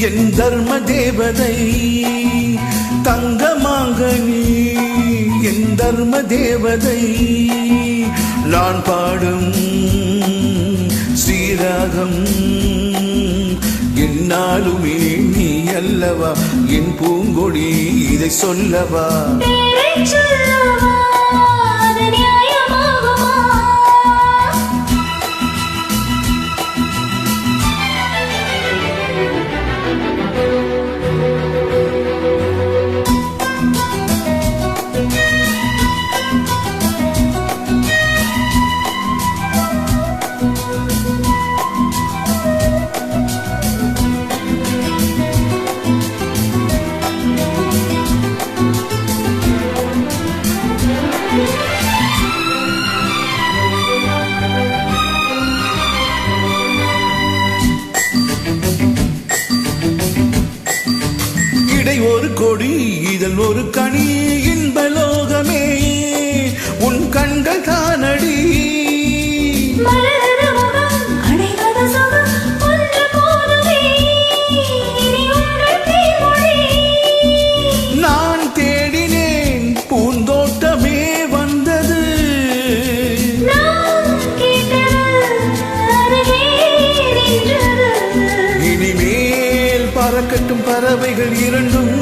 என் தர்ம தேவதை தங்கமாங்கனி என் தர்ம தேவதை நான் பாடும் ஸ்ரீராகம் என்னாலுமே நீ அல்லவா என் பூங்கொடி இதை சொல்லவா ஒரு கொடி இதழ் ஒரு கனி இன்பலோகமே உன் கண்கள் தானடி நான் தேடினேன் பூந்தோட்டமே வந்தது இனிமேல் பறக்கட்டும் பறவைகள் இரண்டும்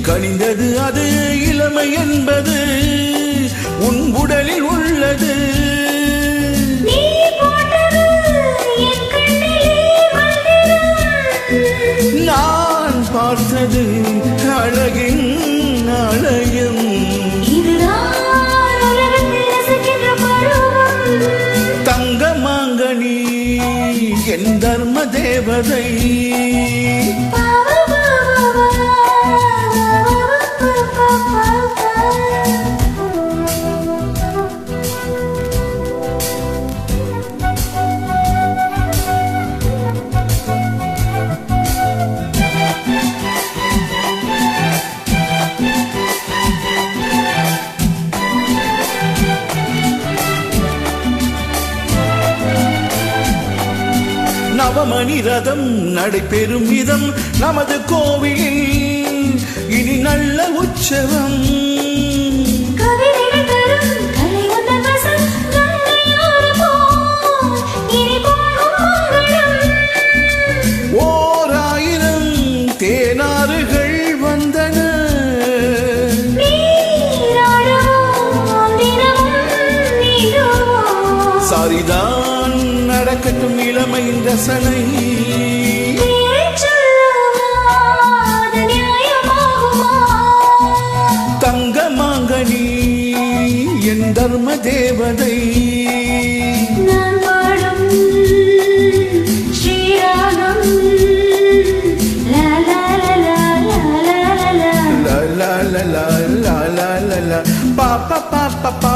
கனிந்தது அது இளமை என்பது உன் உடலில் உள்ளது நான் பார்த்தது அழகின் அழகும் தங்கமாங்கனி என் தர்ம தேவதை நவமணி ரதம் நடைபெறும் விதம் நமது கோவிலில் இனி நல்ல உற்சவம் ஓராயிரம் தேனாறுகள் வந்தன சரிதான் நடக்கட்டும் இளமையின் ரசனை தங்கமாங்கனி என் தர்ம தேவதை pa pa pa pa pa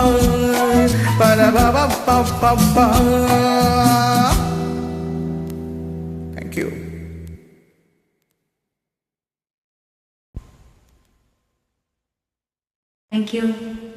pa pa pa pa pa. Thank you. Thank you.